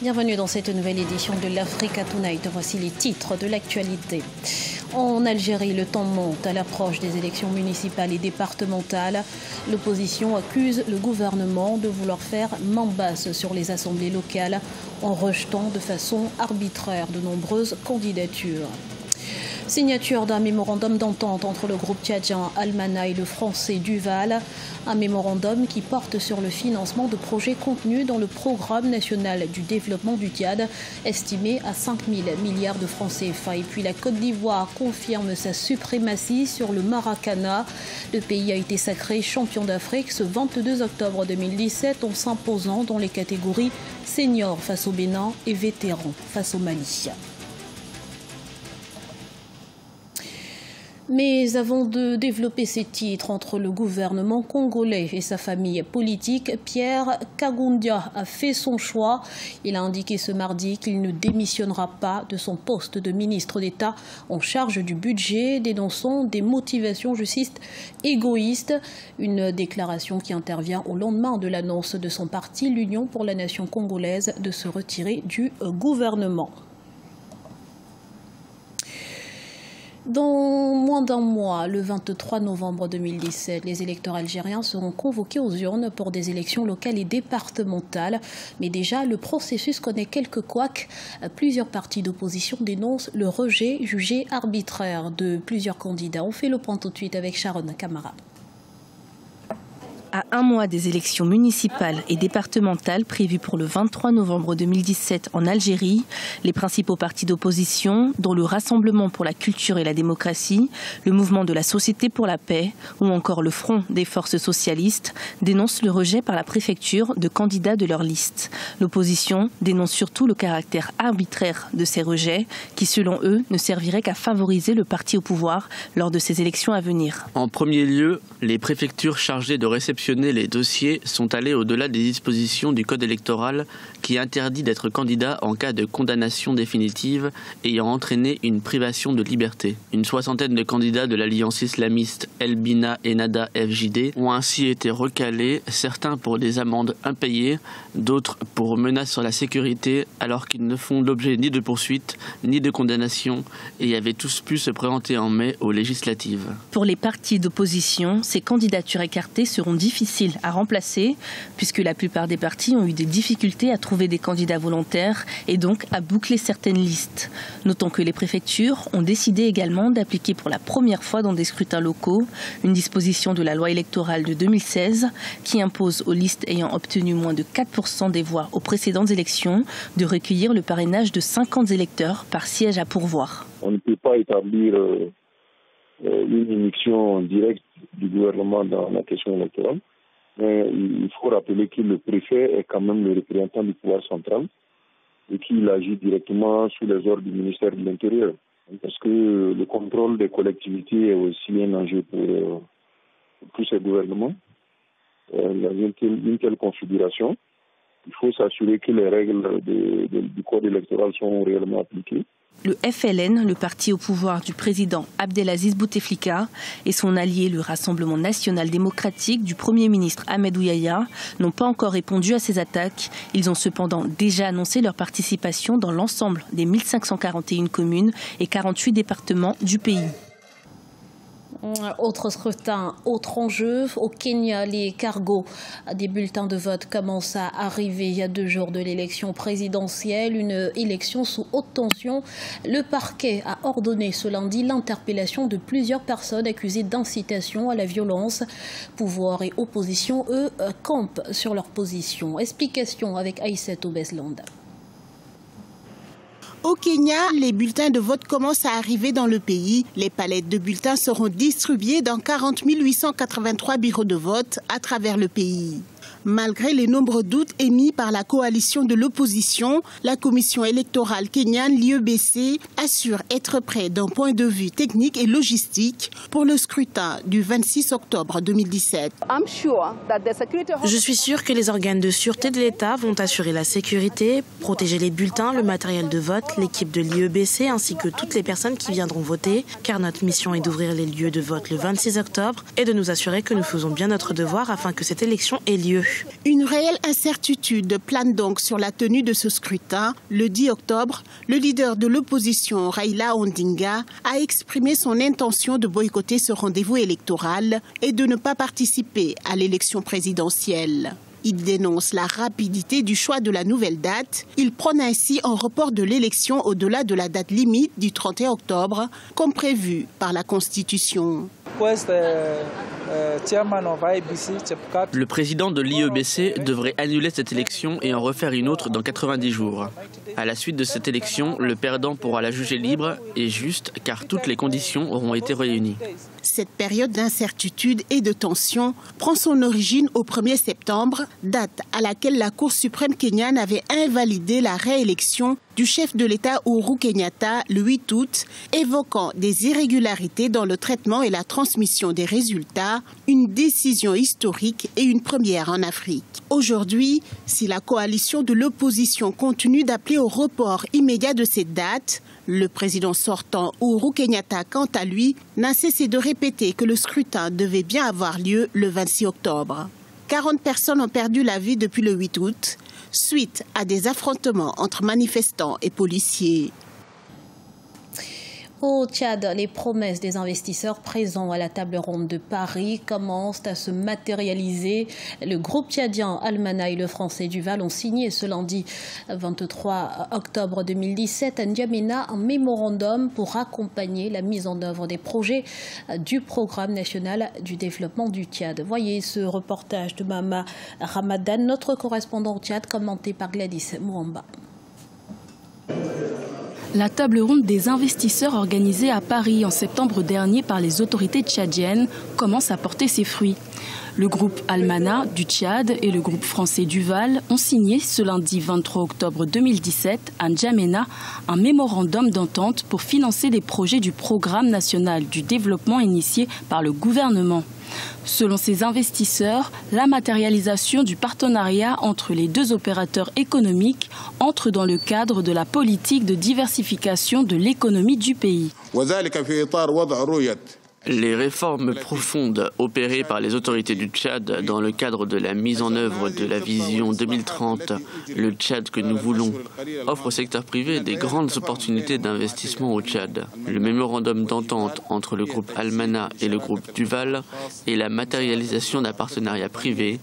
Bienvenue dans cette nouvelle édition de l'Africa Tonight. Voici les titres de l'actualité. En Algérie, le temps monte à l'approche des élections municipales et départementales. L'opposition accuse le gouvernement de vouloir faire main basse sur les assemblées locales en rejetant de façon arbitraire de nombreuses candidatures. Signature d'un mémorandum d'entente entre le groupe tchadien Al-Mana et le français Duval. Un mémorandum qui porte sur le financement de projets contenus dans le programme national du développement du Tchad, estimé à 5 000 milliards de francs CFA. Et puis la Côte d'Ivoire confirme sa suprématie sur le Maracana. Le pays a été sacré champion d'Afrique ce 22 octobre 2017 en s'imposant dans les catégories seniors face au Bénin et vétérans face au Mali. Mais avant de développer ces titres entre le gouvernement congolais et sa famille politique, Pierre Kagoundia a fait son choix. Il a indiqué ce mardi qu'il ne démissionnera pas de son poste de ministre d'État en charge du budget, dénonçant des motivations, je cite, égoïstes. Une déclaration qui intervient au lendemain de l'annonce de son parti, l'Union pour la nation congolaise, de se retirer du gouvernement. Dans moins d'un mois, le 23 novembre 2017, les électeurs algériens seront convoqués aux urnes pour des élections locales et départementales. Mais déjà, le processus connaît quelques couacs. Plusieurs partis d'opposition dénoncent le rejet jugé arbitraire de plusieurs candidats. On fait le point tout de suite avec Sharon Camara. À un mois des élections municipales et départementales prévues pour le 23 novembre 2017 en Algérie, les principaux partis d'opposition, dont le Rassemblement pour la culture et la démocratie, le Mouvement de la société pour la paix ou encore le Front des forces socialistes, dénoncent le rejet par la préfecture de candidats de leur liste. L'opposition dénonce surtout le caractère arbitraire de ces rejets qui, selon eux, ne serviraient qu'à favoriser le parti au pouvoir lors de ces élections à venir. En premier lieu, les préfectures chargées de réceptionner les dossiers sont allés au-delà des dispositions du code électoral qui interdit d'être candidat en cas de condamnation définitive ayant entraîné une privation de liberté. Une soixantaine de candidats de l'alliance islamiste El Bina et Nada FJD ont ainsi été recalés, certains pour des amendes impayées, d'autres pour menaces sur la sécurité, alors qu'ils ne font l'objet ni de poursuites ni de condamnation et avaient tous pu se présenter en mai aux législatives. Pour les partis d'opposition, ces candidatures écartées seront difficiles à remplacer puisque la plupart des partis ont eu des difficultés à trouver des candidats volontaires et donc à boucler certaines listes. Notons que les préfectures ont décidé également d'appliquer pour la première fois dans des scrutins locaux une disposition de la loi électorale de 2016 qui impose aux listes ayant obtenu moins de 4% des voix aux précédentes élections de recueillir le parrainage de 50 électeurs par siège à pourvoir. On ne peut pas établir une immixtion directe du gouvernement dans la question électorale. Mais il faut rappeler que le préfet est quand même le représentant du pouvoir central et qu'il agit directement sous les ordres du ministère de l'Intérieur. Parce que le contrôle des collectivités est aussi un enjeu pour tous ces gouvernements. Dans une telle configuration, il faut s'assurer que les règles du code électoral sont réellement appliquées. Le FLN, le parti au pouvoir du président Abdelaziz Bouteflika, et son allié, le Rassemblement national démocratique du Premier ministre Ahmed Ouyaya, n'ont pas encore répondu à ces attaques. Ils ont cependant déjà annoncé leur participation dans l'ensemble des 1541 communes et 48 départements du pays. Autre scrutin, autre enjeu. Au Kenya, les cargos des bulletins de vote commencent à arriver il y a 2 jours de l'élection présidentielle. Une élection sous haute tension. Le parquet a ordonné ce lundi l'interpellation de plusieurs personnes accusées d'incitation à la violence. Pouvoir et opposition, eux, campent sur leur position. Explication avec Aïsset Obesland. Au Kenya, les bulletins de vote commencent à arriver dans le pays. Les palettes de bulletins seront distribuées dans 40 883 bureaux de vote à travers le pays. Malgré les nombreux doutes émis par la coalition de l'opposition, la commission électorale kenyane, l'IEBC, assure être prêt d'un point de vue technique et logistique pour le scrutin du 26 octobre 2017. Je suis sûre que les organes de sûreté de l'État vont assurer la sécurité, protéger les bulletins, le matériel de vote, l'équipe de l'IEBC ainsi que toutes les personnes qui viendront voter, car notre mission est d'ouvrir les lieux de vote le 26 octobre et de nous assurer que nous faisons bien notre devoir afin que cette élection ait lieu. prévu. Une réelle incertitude plane donc sur la tenue de ce scrutin. Le 10 octobre, le leader de l'opposition, Raila Odinga, a exprimé son intention de boycotter ce rendez-vous électoral et de ne pas participer à l'élection présidentielle. Il dénonce la rapidité du choix de la nouvelle date. Il prône ainsi un report de l'élection au-delà de la date limite du 31 octobre, comme prévu par la Constitution. Le président de l'IEBC devrait annuler cette élection et en refaire une autre dans 90 jours. À la suite de cette élection, le perdant pourra la juger libre et juste car toutes les conditions auront été réunies. Cette période d'incertitude et de tension prend son origine au 1er septembre, date à laquelle la Cour suprême kenyane avait invalidé la réélection du chef de l'État Uhuru Kenyatta le 8 août, évoquant des irrégularités dans le traitement et la transmission des résultats, une décision historique et une première en Afrique. Aujourd'hui, si la coalition de l'opposition continue d'appeler au report immédiat de cette date, le président sortant Uhuru Kenyatta, quant à lui, n'a cessé de répéter que le scrutin devait bien avoir lieu le 26 octobre. 40 personnes ont perdu la vie depuis le 8 août, suite à des affrontements entre manifestants et policiers. Au Tchad, les promesses des investisseurs présents à la table ronde de Paris commencent à se matérialiser. Le groupe tchadien Almana et le français Duval ont signé ce lundi 23 octobre 2017 à N'Djamena un mémorandum pour accompagner la mise en œuvre des projets du Programme national du développement du Tchad. Voyez ce reportage de Mama Ramadan, notre correspondant au Tchad, commenté par Gladys Mouamba. La table ronde des investisseurs organisée à Paris en septembre dernier par les autorités tchadiennes commence à porter ses fruits. Le groupe Almana du Tchad et le groupe français Duval ont signé ce lundi 23 octobre 2017 à N'Djamena un mémorandum d'entente pour financer des projets du Programme national du développement initié par le gouvernement. Selon ces investisseurs, la matérialisation du partenariat entre les deux opérateurs économiques entre dans le cadre de la politique de diversification de l'économie du pays. Les réformes profondes opérées par les autorités du Tchad dans le cadre de la mise en œuvre de la vision 2030, le Tchad que nous voulons, offrent au secteur privé des grandes opportunités d'investissement au Tchad. Le mémorandum d'entente entre le groupe Almana et le groupe Duval est la matérialisation d'un partenariat privé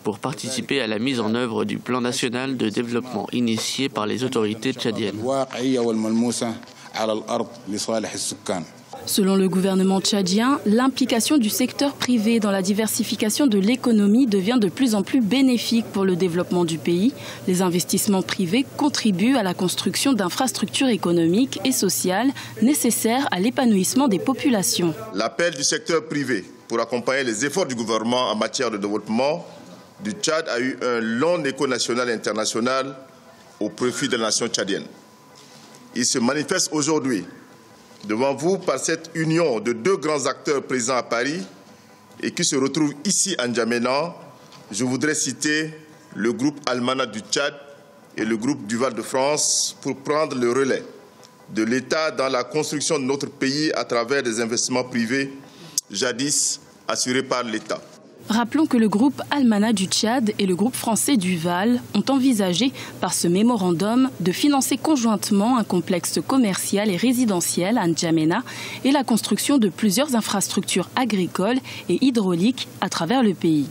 pour participer à la mise en œuvre du plan national de développement initié par les autorités tchadiennes. Selon le gouvernement tchadien, l'implication du secteur privé dans la diversification de l'économie devient de plus en plus bénéfique pour le développement du pays. Les investissements privés contribuent à la construction d'infrastructures économiques et sociales nécessaires à l'épanouissement des populations. L'appel du secteur privé pour accompagner les efforts du gouvernement en matière de développement du Tchad a eu un long écho national et international au profit de la nation tchadienne. Il se manifeste aujourd'hui devant vous par cette union de deux grands acteurs présents à Paris et qui se retrouvent ici à N'Djamena. Je voudrais citer le groupe Almana du Tchad et le groupe Duval de France pour prendre le relais de l'État dans la construction de notre pays à travers des investissements privés jadis assurés par l'État. Rappelons que le groupe Almana du Tchad et le groupe français Duval ont envisagé par ce mémorandum de financer conjointement un complexe commercial et résidentiel à N'Djamena et la construction de plusieurs infrastructures agricoles et hydrauliques à travers le pays.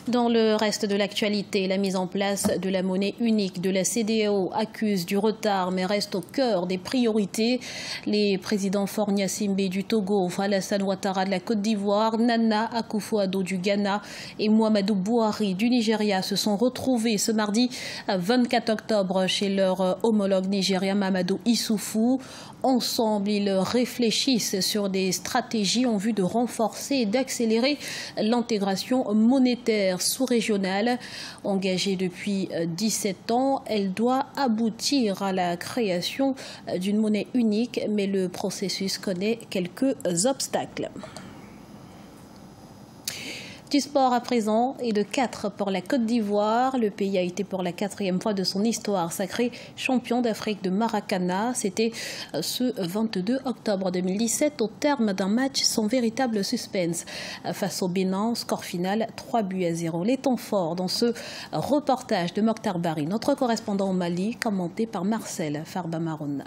Dans le reste de l'actualité, la mise en place de la monnaie unique de la CEDEAO accuse du retard mais reste au cœur des priorités. Les présidents Faure Gnassingbé du Togo, Alassane Ouattara de la Côte d'Ivoire, Nana Akufo-Addo du Ghana et Muhammadu Buhari du Nigeria se sont retrouvés ce mardi 24 octobre chez leur homologue nigérien Mahamadou Issoufou. Ensemble, ils réfléchissent sur des stratégies en vue de renforcer et d'accélérer l'intégration monétaire sous-régionale. Engagée depuis 17 ans, elle doit aboutir à la création d'une monnaie unique, mais le processus connaît quelques obstacles. Du sport à présent et de 4 pour la Côte d'Ivoire. Le pays a été pour la 4e fois de son histoire sacré champion d'Afrique de Maracana. C'était ce 22 octobre 2017 au terme d'un match sans véritable suspense. Face au Bénin, score final 3-0. Les temps forts dans ce reportage de Mokhtar Bari, notre correspondant au Mali, commenté par Marcel Farba-Marouna.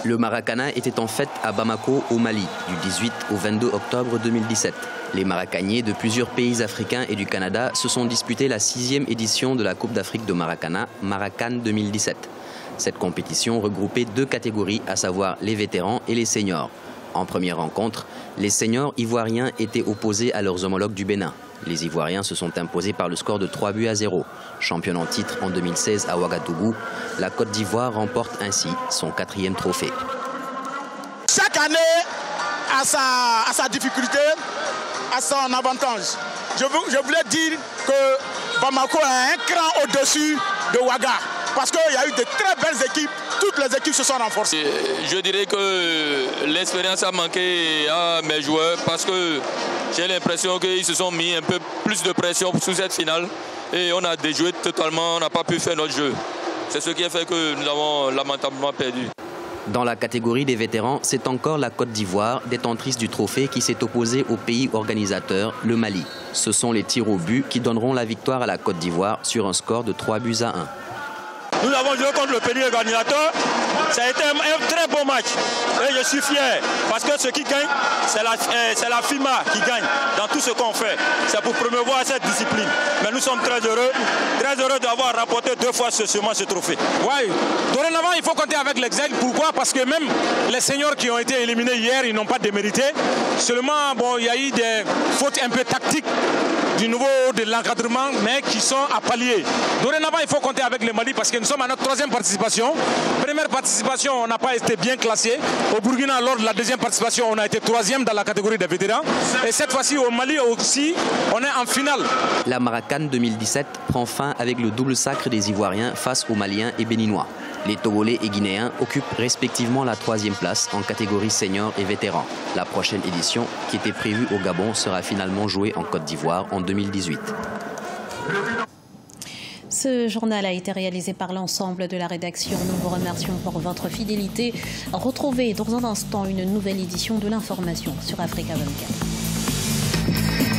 Le Maracana était en fête à Bamako, au Mali, du 18 au 22 octobre 2017. Les Maracaniers de plusieurs pays africains et du Canada se sont disputés la 6e édition de la Coupe d'Afrique de Maracana, Maracan 2017. Cette compétition regroupait 2 catégories, à savoir les vétérans et les seniors. En première rencontre, les seniors ivoiriens étaient opposés à leurs homologues du Bénin. Les Ivoiriens se sont imposés par le score de 3-0. Championne en titre en 2016 à Ouagadougou, la Côte d'Ivoire remporte ainsi son 4e trophée. Chaque année a sa difficulté, a son avantage. Je voulais dire que Bamako est un cran au-dessus de Ouaga. Parce qu'il y a eu de très belles équipes, toutes les équipes se sont renforcées. Je dirais que l'expérience a manqué à mes joueurs parce que j'ai l'impression qu'ils se sont mis un peu plus de pression sous cette finale et on a déjoué totalement, on n'a pas pu faire notre jeu. C'est ce qui a fait que nous avons lamentablement perdu. Dans la catégorie des vétérans, c'est encore la Côte d'Ivoire, détentrice du trophée, qui s'est opposée au pays organisateur, le Mali. Ce sont les tirs au but qui donneront la victoire à la Côte d'Ivoire sur un score de 3-1. Nous avons joué contre le pays organisateur. Ça a été un très beau match. Et je suis fier parce que ce qui gagne, c'est la FIMA qui gagne dans tout ce qu'on fait. C'est pour promouvoir cette discipline. Mais nous sommes très heureux d'avoir rapporté 2 fois ce trophée. Oui, dorénavant, il faut compter avec l'exemple. Pourquoi? Parce que même les seniors qui ont été éliminés hier, ils n'ont pas démérité. Seulement, bon, il y a eu des fautes un peu tactiques du niveau de l'encadrement, mais qui sont à pallier. Dorénavant, il faut compter avec le Mali parce que nous sommes à notre 3e participation. Première participation, on n'a pas été bien classé. Au Burkina, lors de la 2e participation, on a été 3e dans la catégorie des vétérans. Et cette fois-ci, au Mali aussi, on est en finale. La Maracan 2017 prend fin avec le double sacre des Ivoiriens face aux Maliens et Béninois. Les Togolais et Guinéens occupent respectivement la 3e place en catégorie senior et vétéran. La prochaine édition, qui était prévue au Gabon, sera finalement jouée en Côte d'Ivoire en 2018. Ce journal a été réalisé par l'ensemble de la rédaction. Nous vous remercions pour votre fidélité. Retrouvez dans un instant une nouvelle édition de l'information sur Africa 24.